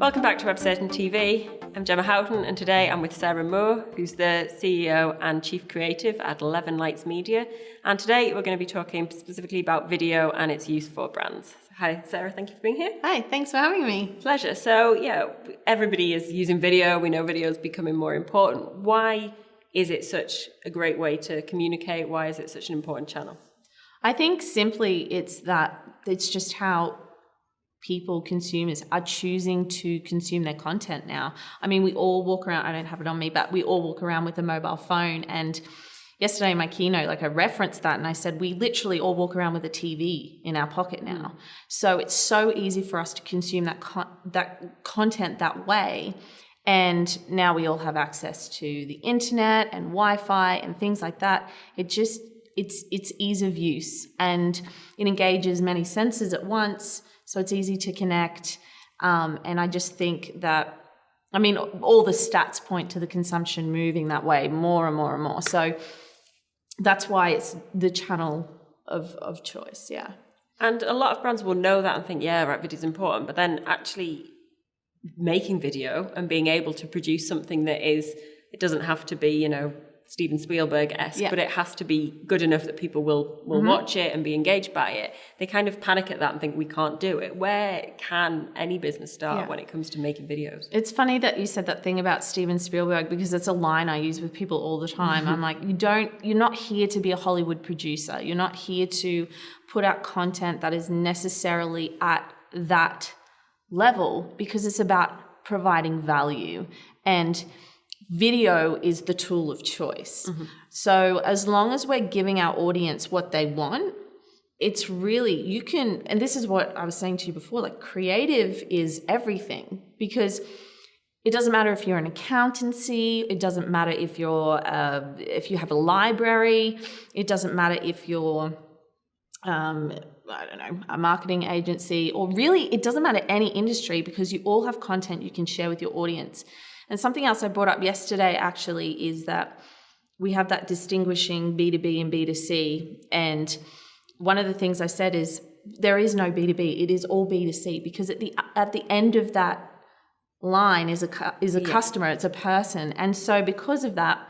Welcome back to Webcertain TV. I'm Gemma Houghton, and today I'm with Sarah Moore, who's the CEO and Chief Creative at 11 Lights Media. And today we're going to be talking specifically about video and its use for brands. Hi, Sarah. Thank you for being here. Hi, thanks for having me. Pleasure. So, everybody is using video. We know video is becoming more important. Why is it such a great way to communicate? Why is it such an important channel? I think simply it's just how people, consumers, are choosing to consume their content now. I mean, we all walk around, I don't have it on me, but we all walk around with a mobile phone. And yesterday in my keynote, I referenced that and I said, we literally all walk around with a TV in our pocket now. So it's so easy for us to consume that content that way. And now we all have access to the internet and Wi-Fi and things like that. It's ease of use, and it engages many senses at once. So it's easy to connect. And I just think that, I mean, all the stats point to the consumption moving that way more and more and more. So that's why it's the channel of choice, yeah. And a lot of brands will know that and think, video is important. But then actually making video and being able to produce something that it doesn't have to be, Steven Spielberg-esque, but it has to be good enough that people will watch it and be engaged by it. They kind of panic at that and think we can't do it. Where can any business start when it comes to making videos? It's funny that you said that thing about Steven Spielberg, because it's a line I use with people all the time. I'm like, you're not here to be a Hollywood producer. You're not here to put out content that is necessarily at that level, because it's about providing value. And video is the tool of choice. So as long as we're giving our audience what they want, it's really, and this is what I was saying to you before, creative is everything, because it doesn't matter if you're an accountancy, it doesn't matter if if you have a library, it doesn't matter if you're, a marketing agency, or really it doesn't matter any industry, because you all have content you can share with your audience. And something else I brought up yesterday actually is that we have that distinguishing B2B and B2C. And one of the things I said is there is no B2B. It is all B2C, because at the end of that line is a customer, it's a person. And so because of that,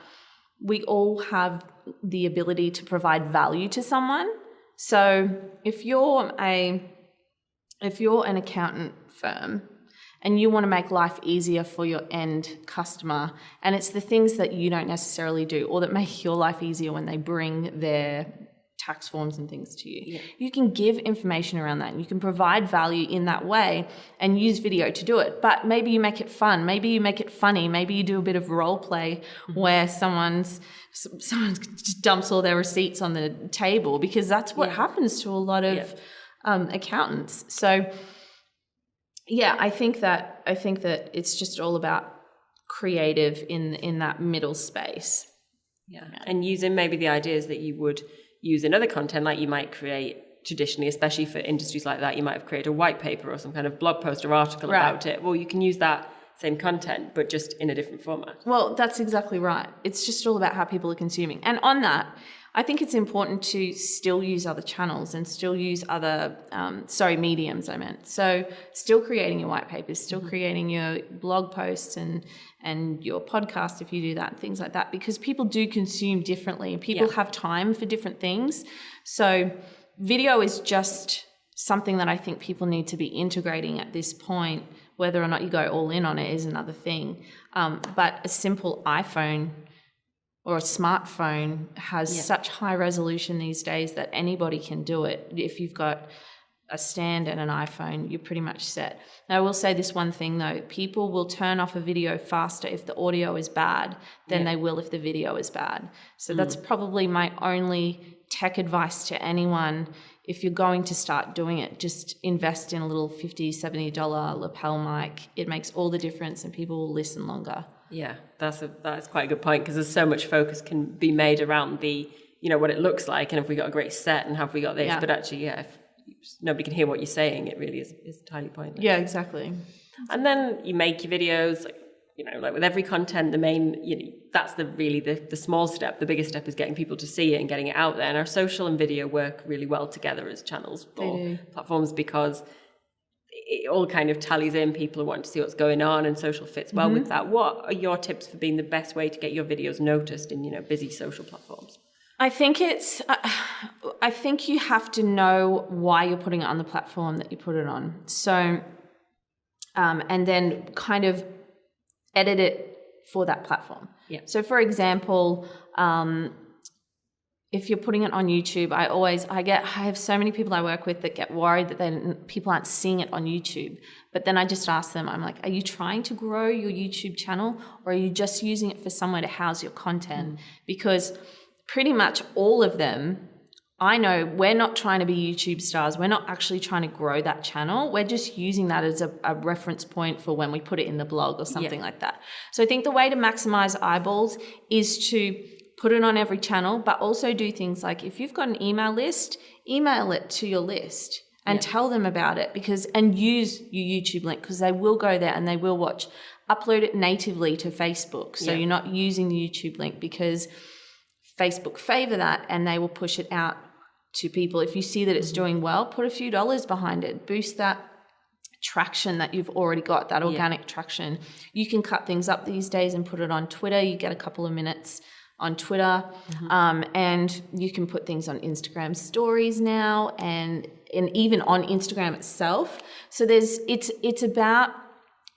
we all have the ability to provide value to someone. So if you're an accountant firm, and you want to make life easier for your end customer, and it's the things that you don't necessarily do or that make your life easier when they bring their tax forms and things to you. You can give information around that, and you can provide value in that way and use video to do it. But maybe you make it fun, maybe you make it funny, maybe you do a bit of role play where someone just dumps all their receipts on the table, because that's what happens to a lot of accountants. So I think that it's just all about creative in that middle space. And using maybe the ideas that you would use in other content, like you might create traditionally, especially for industries like that, you might have created a white paper or some kind of blog post or article about it. Well, you can use that same content, but just in a different format. Well, that's exactly right. It's just all about how people are consuming. And on that, I think it's important to still use other channels and still use other, mediums I meant. So still creating your white papers, still creating your blog posts and your podcast if you do that, things like that, because people do consume differently and people have time for different things. So video is just something that I think people need to be integrating at this point. Whether or not you go all in on it is another thing. But a simple iPhone or a smartphone has such high resolution these days that anybody can do it. If you've got a stand and an iPhone, you're pretty much set. Now, I will say this one thing though, people will turn off a video faster if the audio is bad than they will if the video is bad. So that's probably my only tech advice to anyone. If you're going to start doing it, just invest in a little $50, $70 lapel mic. It makes all the difference and people will listen longer. Yeah, that's quite a good point, because there's so much focus can be made around the, what it looks like, and if we got a great set and have we got this, but actually, if nobody can hear what you're saying, it really is entirely pointless. Yeah, exactly. And then you make your videos, like with every content, the main, that's the small step. The biggest step is getting people to see it and getting it out there. And our social and video work really well together as channels or platforms, because it all kind of tallies in. People want to see what's going on, and social fits well with that. What are your tips for being the best way to get your videos noticed in, busy social platforms? I think I think you have to know why you're putting it on the platform that you put it on. So, and then kind of edit it for that platform. Yeah. So for example, if you're putting it on YouTube, I have so many people I work with that get worried that people aren't seeing it on YouTube. But then I just ask them, I'm like, are you trying to grow your YouTube channel, or are you just using it for somewhere to house your content? Because pretty much all of them, I know we're not trying to be YouTube stars. We're not actually trying to grow that channel. We're just using that as a reference point for when we put it in the blog or something like that. So I think the way to maximize eyeballs is to put it on every channel, but also do things like, if you've got an email list, email it to your list and tell them about it, and use your YouTube link, because they will go there and they will watch. Upload it natively to Facebook. So you're not using the YouTube link, because Facebook favor that and they will push it out to people. If you see that it's doing well, put a few dollars behind it, boost that traction that you've already got, that organic traction. You can cut things up these days and put it on Twitter. You get a couple of minutes on Twitter, and you can put things on Instagram stories now, and even on Instagram itself. So it's about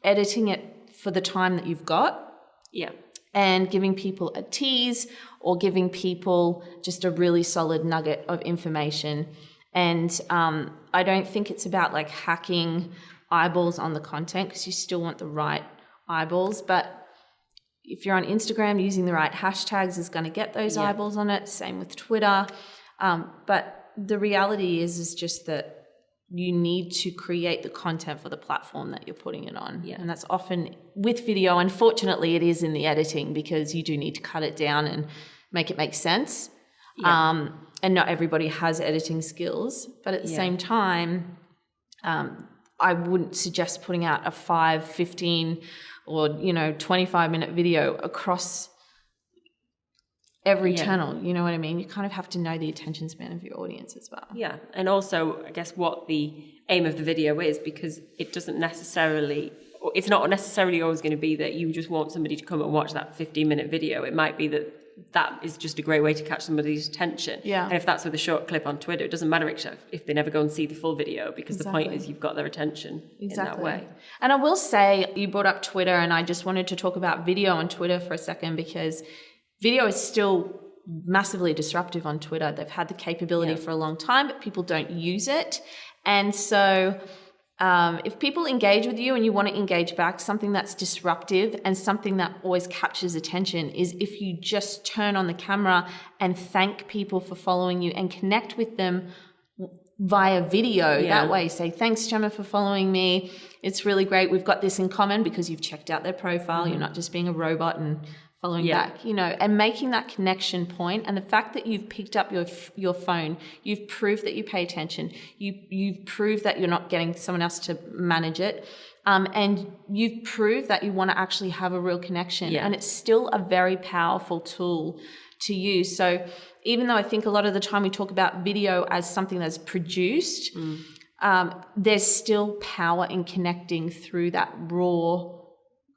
editing it for the time that you've got. Yeah. And giving people a tease, or giving people just a really solid nugget of information. And I don't think it's about like hacking eyeballs on the content, because you still want the right eyeballs. But if you're on Instagram, using the right hashtags is going to get those eyeballs on it. Same with Twitter. But the reality is just that you need to create the content for the platform that you're putting it on. Yeah. And that's often with video. Unfortunately, it is in the editing, because you do need to cut it down and make it make sense. Yeah. And not everybody has editing skills. But at the same time, I wouldn't suggest putting out a 5, 15 or 25-minute video across every channel. You know what I mean? You kind of have to know the attention span of your audience as well. Yeah. And also, I guess, what the aim of the video is, because it's not necessarily always going to be that you just want somebody to come and watch that 15-minute video. It might be that is just a great way to catch somebody's attention. Yeah. And if that's with a short clip on Twitter, it doesn't matter if they never go and see the full video, because the point is you've got their attention in that way. And I will say, you brought up Twitter, and I just wanted to talk about video on Twitter for a second, because video is still massively disruptive on Twitter. They've had the capability for a long time, but people don't use it. And so if people engage with you and you want to engage back, something that's disruptive and something that always captures attention is if you just turn on the camera and thank people for following you and connect with them via video. That way, say, thanks, Gemma, for following me. It's really great. We've got this in common, because you've checked out their profile. You're not just being a robot and following back, and making that connection point. And the fact that you've picked up your phone, you've proved that you pay attention. You've proved that you're not getting someone else to manage it. And you've proved that you want to actually have a real connection. And it's still a very powerful tool to use. So even though I think a lot of the time we talk about video as something that's produced, there's still power in connecting through that raw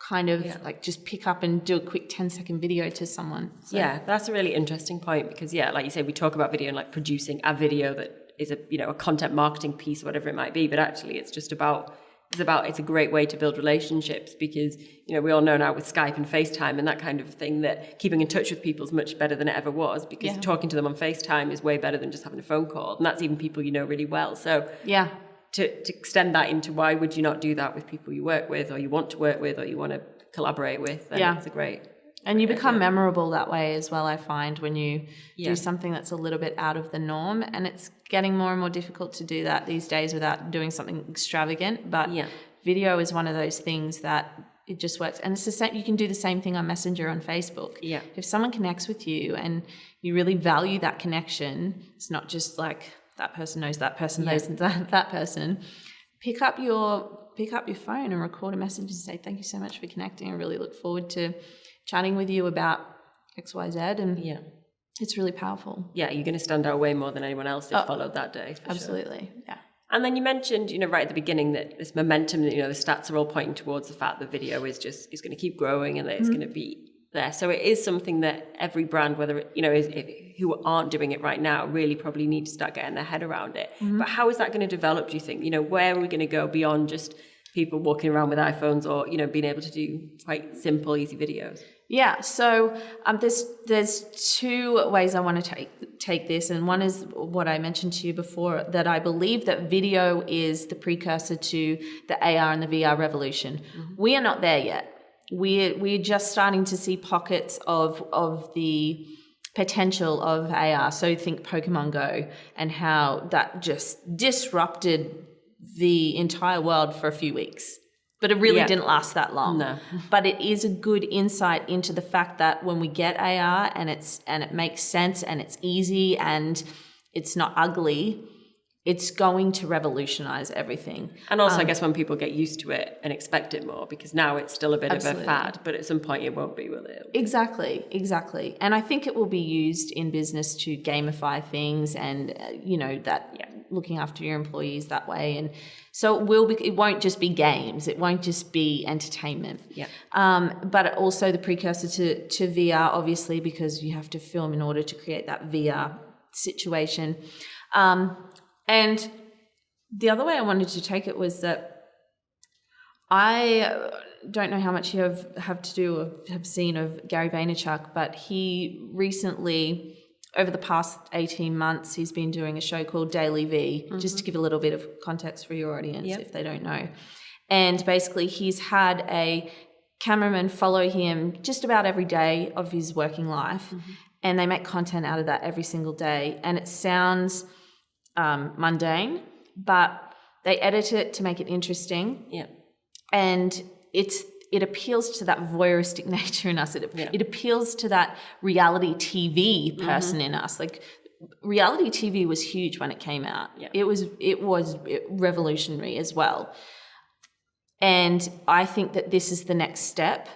kind of like just pick up and do a quick 10-second video to someone. So. Yeah, that's a really interesting point, because like you say, we talk about video and like producing a video that is a content marketing piece, whatever it might be, but actually it's a great way to build relationships, because we all know now with Skype and FaceTime and that kind of thing that keeping in touch with people is much better than it ever was, because talking to them on FaceTime is way better than just having a phone call, and that's even people really well. So to extend that into, why would you not do that with people you work with, or you want to work with, or you want to collaborate with? Then it's a great. And you become memorable that way as well, I find, when you do something that's a little bit out of the norm. And it's getting more and more difficult to do that these days without doing something extravagant. But video is one of those things that it just works. And it's the same. You can do the same thing on Messenger on Facebook. Yeah. If someone connects with you and you really value that connection, it's not just like that person knows that person knows that person. Pick up your phone and record a message and say, thank you so much for connecting. I really look forward to chatting with you about XYZ. And it's really powerful. Yeah, you're going to stand out way more than anyone else that followed that day. Absolutely. Sure. Yeah. And then you mentioned, right at the beginning that this momentum, the stats are all pointing towards the fact that video is going to keep growing and that it's going to be there. So it is something that every brand, whether who aren't doing it right now, really probably need to start getting their head around it. But how is that going to develop, do you think? Where are we going to go beyond just people walking around with iPhones or, being able to do quite simple, easy videos? Yeah, so there's two ways I want to take this, and one is what I mentioned to you before, that I believe that video is the precursor to the AR and the VR revolution. We are not there yet. We're just starting to see pockets of the potential of AR. So think Pokemon Go and how that just disrupted the entire world for a few weeks. But it really didn't last that long. No. But it is a good insight into the fact that when we get AR and it makes sense and it's easy and it's not ugly, it's going to revolutionize everything. And also, I guess when people get used to it and expect it more, because now it's still a bit Absolutely. of a fad, but at some point it won't be, will it? Exactly. And I think it will be used in business to gamify things and, looking after your employees that way. And so it won't just be games. It won't just be entertainment. Yeah. But also the precursor to VR, obviously, because you have to film in order to create that VR situation. And the other way I wanted to take it was that I don't know how much you have to do or have seen of Gary Vaynerchuk, but he recently, over the past 18 months, he's been doing a show called Daily V, just to give a little bit of context for your audience if they don't know. And basically he's had a cameraman follow him just about every day of his working life, and they make content out of that every single day. And it sounds mundane, but they edit it to make it interesting. Yeah. And it appeals to that voyeuristic nature in us. It appeals to that reality TV person in us. Like, reality TV was huge when it came out. Yeah. It was revolutionary as well. And I think that this is the next step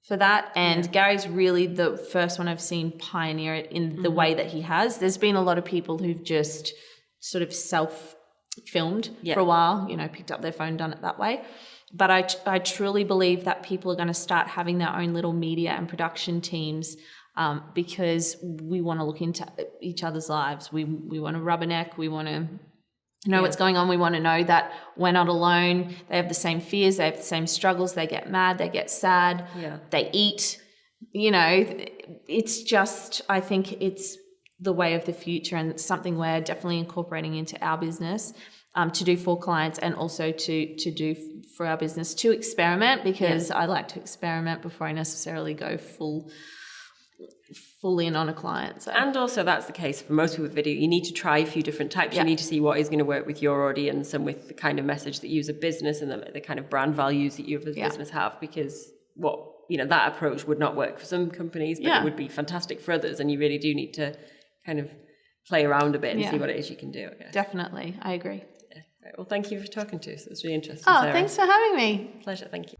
for that. And Gary's really the first one I've seen pioneer it in the way that he has. There's been a lot of people who've just sort of self-filmed for a while, picked up their phone, done it that way. But I truly believe that people are going to start having their own little media and production teams because we want to look into each other's lives. We want to rubberneck. We want to know what's going on. We want to know that we're not alone. They have the same fears. They have the same struggles. They get mad. They get sad. Yeah. They eat. It's just, I think it's the way of the future, and it's something we're definitely incorporating into our business. To do for clients and also to do for our business, to experiment, because I like to experiment before I necessarily go full in on a client. So. And also that's the case for most people with video. You need to try a few different types. You need to see what is going to work with your audience and with the kind of message that you as a business and the kind of brand values that you as a business have, because that approach would not work for some companies, but it would be fantastic for others. And you really do need to kind of play around a bit and see what it is you can do, I guess. Definitely. I agree. Well, thank you for talking to us. It was really interesting. Oh, Sarah. Thanks for having me. Pleasure. Thank you.